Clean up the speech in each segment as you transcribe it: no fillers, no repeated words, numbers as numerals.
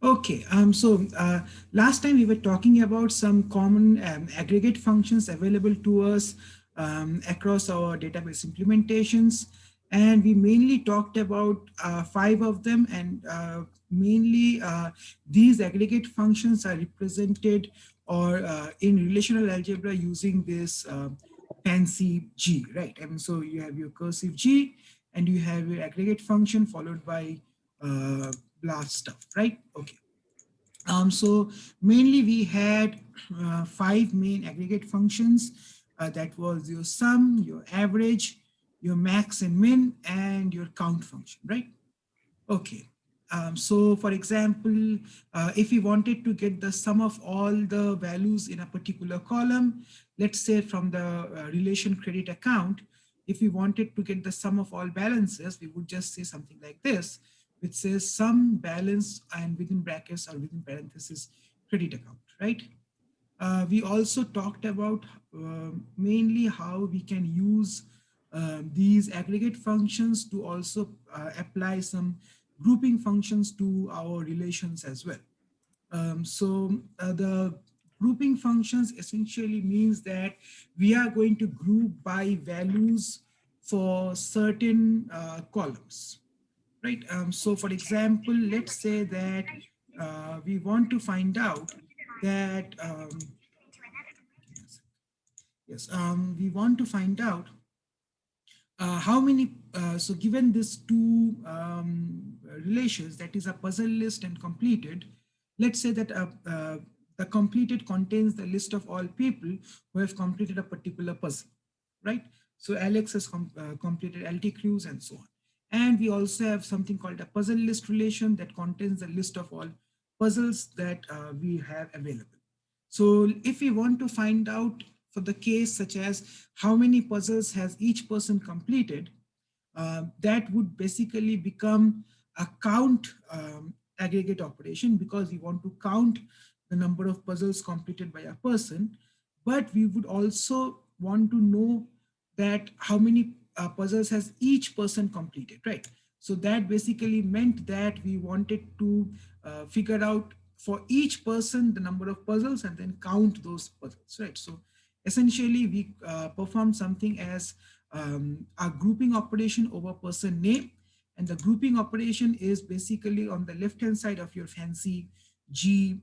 Okay, last time we were talking about some common aggregate functions available to us across our database implementations, and we mainly talked about five of them, and mainly these aggregate functions are represented or in relational algebra using this fancy G, right? I mean, so you have your cursive G, and you have your aggregate function followed by blast stuff, right? Okay. So mainly we had five main aggregate functions. That was your sum, your average, your max and min, and your count function, right? Okay. So for example, if we wanted to get the sum of all the values in a particular column, let's say from the relation credit account, if we wanted to get the sum of all balances, we would just say something like this, which says sum balance and within brackets or within parentheses credit account, right? We also talked about mainly how we can use these aggregate functions to also apply some grouping functions to our relations as well. The grouping functions essentially means that we are going to group by values for certain columns, right? So for example, let's say that we want to find out that yes, we want to find out how many, so given these two relations, that is a puzzle list and completed, let's say that the completed contains the list of all people who have completed a particular puzzle, right? So Alex has completed LT crews and so on. And we also have something called a puzzle list relation that contains the list of all puzzles that we have available. So if we want to find out for the case such as how many puzzles has each person completed, that would basically become a count aggregate operation, because we want to count the number of puzzles completed by a person, but we would also want to know that how many puzzles has each person completed, right? So that basically meant that we wanted to figure out for each person the number of puzzles and then count those puzzles, right? So essentially we perform something as a grouping operation over person name, and the grouping operation is basically on the left hand side of your fancy G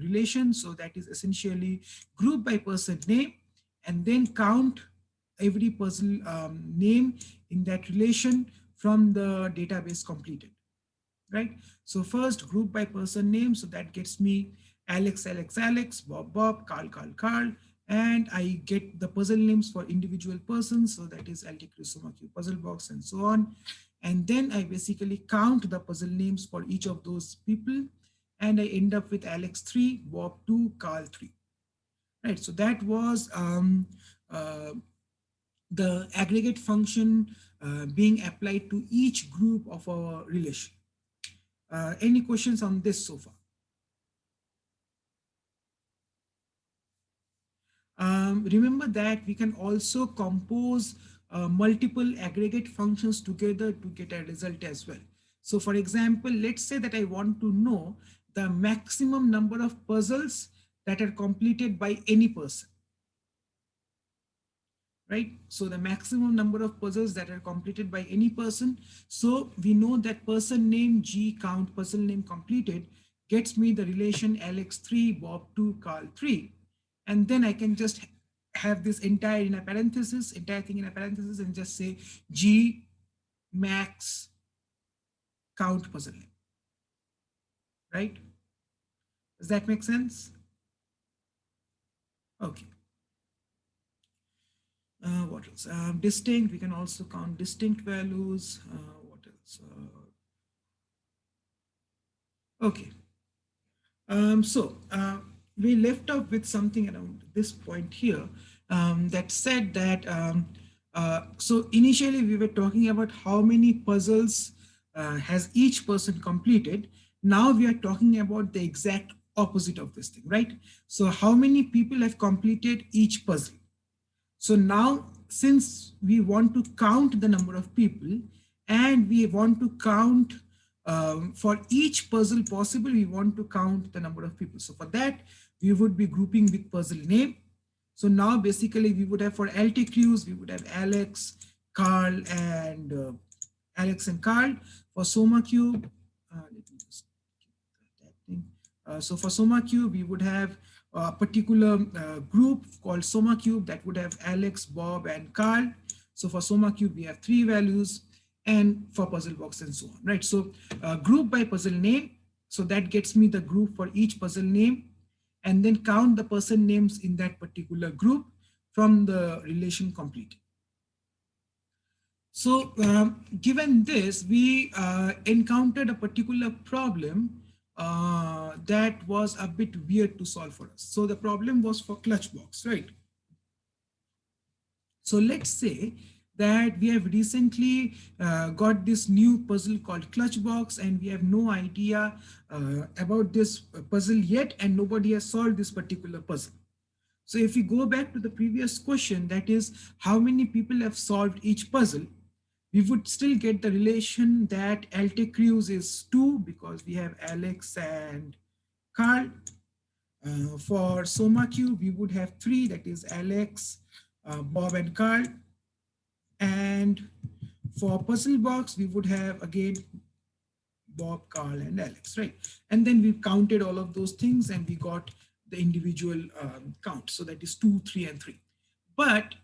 relation. So that is essentially group by person name and then count every puzzle name in that relation from the database completed, right? So first group by person name, so that gets me Alex, Alex, Alex, Bob, Bob, Carl, Carl, Carl, and I get the puzzle names for individual persons, so that is LT Chrysoma Q puzzle box and so on. And then I basically count the puzzle names for each of those people, and I end up with Alex 3, Bob 2, Carl 3, right? So that was uh, the aggregate function being applied to each group of our relation. Any questions on this so far? Remember that we can also compose multiple aggregate functions together to get a result as well. So for example, let's say that I want to know the maximum number of puzzles that are completed by any person, right? So the maximum number of puzzles that are completed by any person. So we know that person name G count puzzle name completed gets me the relation Alex 3, Bob 2, Carl 3. And then I can just have this entire in a parenthesis, entire thing in a parenthesis, and just say G max count puzzle name, right? Does that make sense? Okay. What else? Distinct, we can also count distinct values. What else? Okay. We left off with something around this point here that said that, so initially we were talking about how many puzzles has each person completed. Now we are talking about the exact opposite of this thing, right? So how many people have completed each puzzle? So now, since we want to count the number of people and we want to count for each puzzle possible, we want to count the number of people. So for that, we would be grouping with puzzle name. So now basically we would have for LT crews, we would have Alex and Carl. For Soma Cube, let me just get that thing. So for Soma Cube, we would have a particular group called Soma Cube that would have Alex, Bob, and Carl. So for Soma Cube, we have 3 values, and for puzzle box and so on, right? So group by puzzle name. So that gets me the group for each puzzle name, and then count the person names in that particular group from the relation completed. So given this, we encountered a particular problem that was a bit weird to solve for us. So the problem was for clutch box, right? So let's say that we have recently got this new puzzle called clutch box, and we have no idea about this puzzle yet, and nobody has solved this particular puzzle. So if we go back to the previous question, that is how many people have solved each puzzle, we would still get the relation that LT crews is 2 because we have Alex and Carl. For Soma Q, we would have 3, that is Alex, Bob, and Carl. And for puzzle box, we would have again Bob, Carl, and Alex, right? And then we counted all of those things and we got the individual count. So that is 2, 3, and 3. But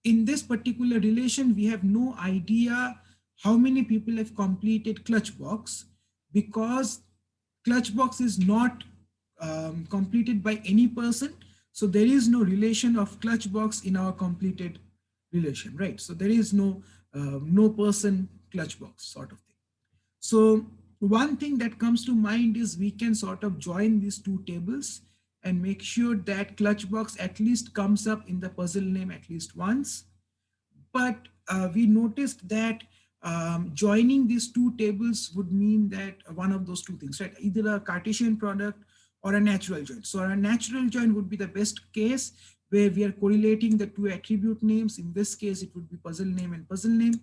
in this particular relation, we have no idea how many people have completed clutch box, because clutch box is not completed by any person. So there is no relation of clutch box in our completed relation, right? So there is no person clutch box sort of thing. So one thing that comes to mind is we can sort of join these two tables and make sure that clutch box at least comes up in the puzzle name at least once. But we noticed that joining these two tables would mean that one of those two things, right? Either a Cartesian product or a natural join. So a natural join would be the best case where we are correlating the two attribute names. In this case, it would be puzzle name and puzzle name.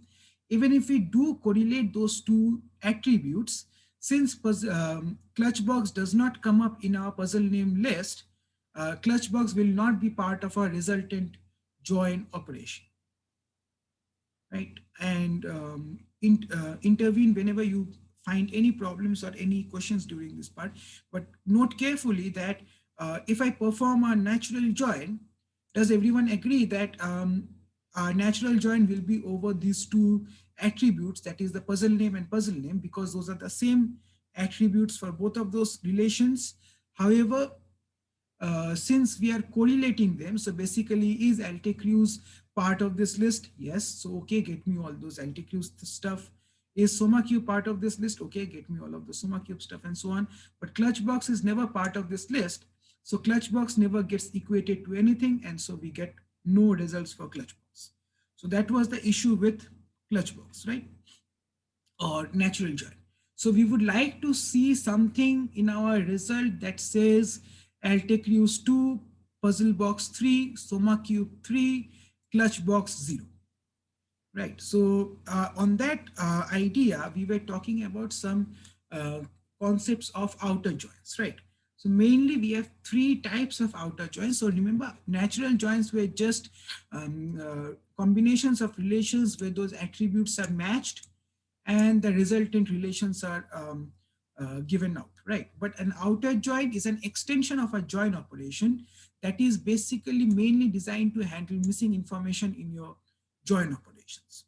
Even if we do correlate those two attributes, since clutchbox does not come up in our puzzle name list, clutchbox will not be part of our resultant join operation, right? And intervene whenever you find any problems or any questions during this part. But note carefully that if I perform a natural join, does everyone agree that our natural join will be over these two attributes, that is the puzzle name and puzzle name, because those are the same attributes for both of those relations. However, since we are correlating them, so basically is LT crews part of this list? Yes. So okay, get me all those LT crews stuff. Is Soma Cube part of this list? Okay, get me all of the Soma Cube stuff and so on. But clutchbox is never part of this list. So clutchbox never gets equated to anything, and so we get no results for clutchbox. So that was the issue with clutchbox, right? Or natural join. So we would like to see something in our result that says LT crews 2, puzzle box 3, Soma Cube 3, clutch box 0. Right. So on that idea, we were talking about some concepts of outer joins, right? So mainly we have 3 types of outer joins. So remember, natural joins were just combinations of relations where those attributes are matched and the resultant relations are given out, right? But an outer join is an extension of a join operation that is basically mainly designed to handle missing information in your join operations.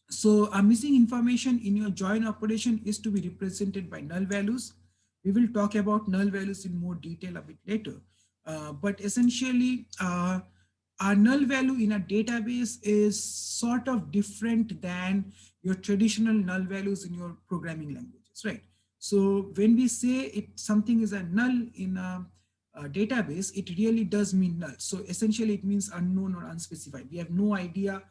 So a missing information in your join operation is to be represented by null values. We will talk about null values in more detail a bit later. But essentially, our null value in a database is sort of different than your traditional null values in your programming languages, right? So when we say something is a null in a database, it really does mean null. So essentially it means unknown or unspecified. We have no idea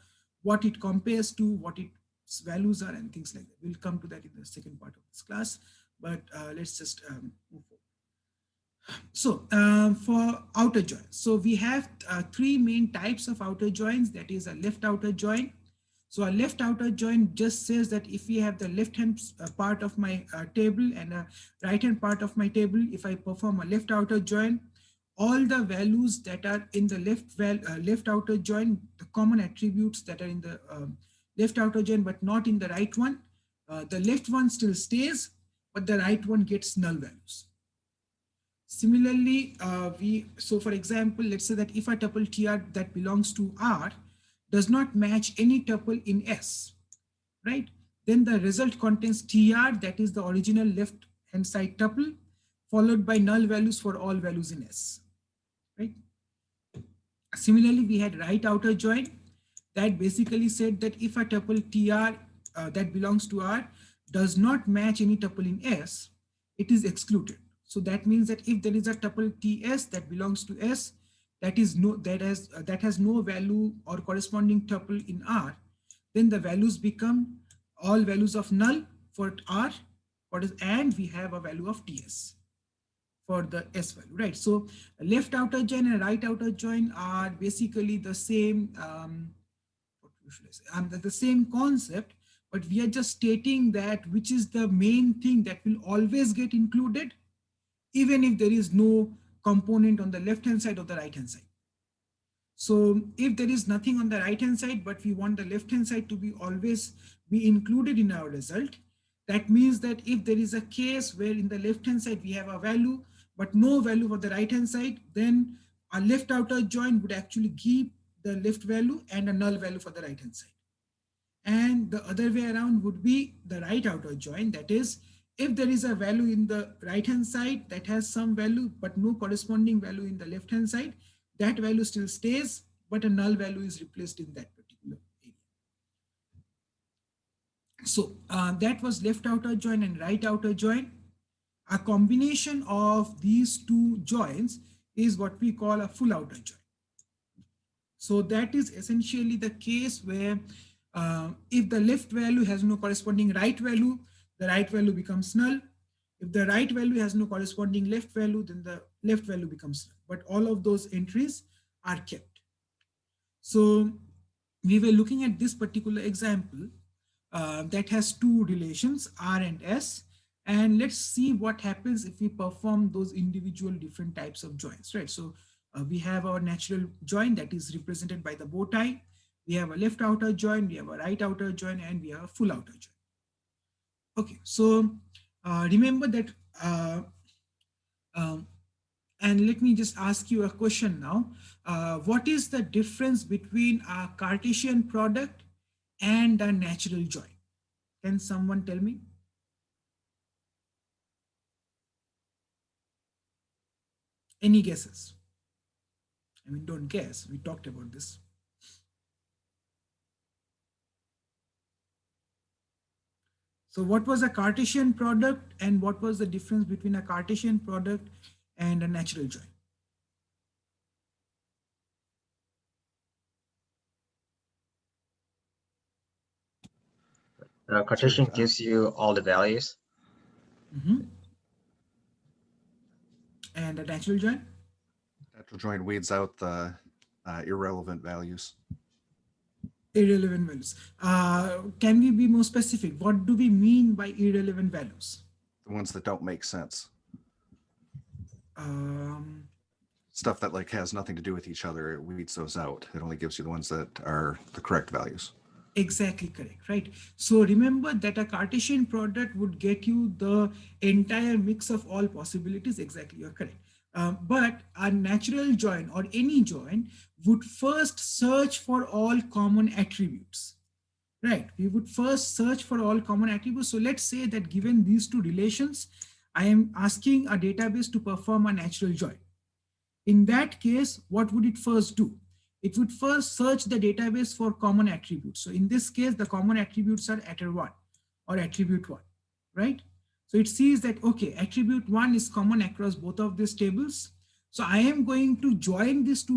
what it compares to, what its values are, and things like that. We'll come to that in the second part of this class, but let's just move forward. So for outer joins, so we have 3 main types of outer joins. That is a left outer join. So a left outer join just says that if we have the left hand part of my table and a right hand part of my table, if I perform a left outer join, all the values that are in the left outer join, the common attributes that are in the left outer join but not in the right one, the left one still stays, but the right one gets null values. Similarly, so for example, let's say that if a tuple tr that belongs to R does not match any tuple in S, right? Then the result contains tr, that is the original left hand side tuple, followed by null values for all values in S, right? Similarly, we had right outer join that basically said that if a tuple tr that belongs to R does not match any tuple in S, it is excluded. So that means that if there is a tuple ts that belongs to S that has no value or corresponding tuple in R, then the values become all values of null for R, and we have a value of ts for the S value, right? So left outer join and right outer join are basically the same, what should I say? The same concept, but we are just stating that which is the main thing that will always get included, even if there is no component on the left hand side or the right hand side. So if there is nothing on the right hand side, but we want the left hand side to be always be included in our result, that means that if there is a case where in the left hand side we have a value, but no value for the right hand side, then a left outer join would actually give the left value and a null value for the right hand side. And the other way around would be the right outer join. That is, if there is a value in the right hand side that has some value, but no corresponding value in the left hand side, that value still stays, but a null value is replaced in that particular area. So that was left outer join and right outer join. A combination of these two joins is what we call a full outer join. So that is essentially the case where if the left value has no corresponding right value, the right value becomes null. If the right value has no corresponding left value, then the left value becomes null. But all of those entries are kept. So we were looking at this particular example that has two relations, R and S. And let's see what happens if we perform those individual different types of joins, right? So we have our natural join that is represented by the bow tie. We have a left outer join, we have a right outer join, and we have a full outer join. Okay, so remember that, and let me just ask you a question now. What is the difference between a Cartesian product and a natural join? Can someone tell me? Any guesses? I mean, don't guess, we talked about this. So what was a Cartesian product and what was the difference between a Cartesian product and a natural join? Cartesian gives you all the values. And a natural join? Natural join weeds out the irrelevant values. Irrelevant values. Can we be more specific? What do we mean by irrelevant values? The ones that don't make sense. Um, Stuff that like has nothing to do with each other, it weeds those out. It only gives you the ones that are the correct values. Exactly correct, right? So remember that a Cartesian product would get you the entire mix of all possibilities. Exactly, you're correct. But a natural join or any join would first search for all common attributes, right? We would first search for all common attributes. So let's say that given these two relations, I am asking a database to perform a natural join. In that case, what would it first do? It would first search the database for common attributes. So in this case, the common attributes are attr1 or attribute 1, right? So it sees that, okay, attribute 1 is common across both of these tables. So I am going to join these two